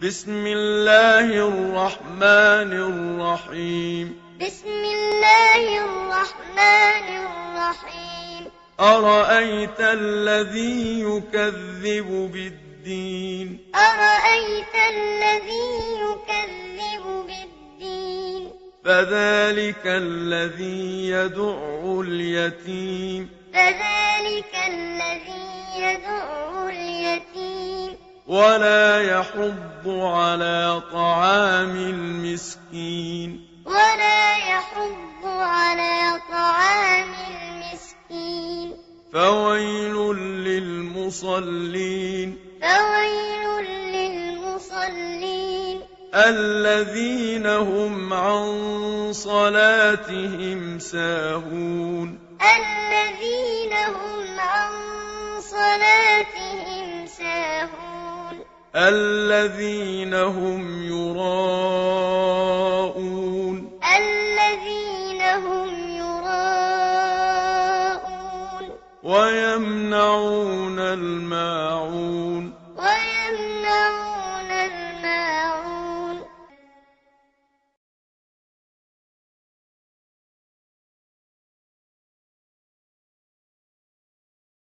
بسم الله الرحمن الرحيم. بسم الله الرحمن الرحيم. أرأيت الذي يكذب بالدين. أرأيت الذي يكذب بالدين. فذلك الذي يدع اليتيم. فذلك الذي يدع اليتيم. ولا يحض على طعام المسكين. ولا يحض على طعام المسكين. فويل للمصلين. فويل للمصلين. الذين هم عن صلاتهم ساهون. الذين هم عن صلاتهم ساهون. الذين هم يراءون. الذين هم يراءون. ويمنعون الماعون. ويمنعون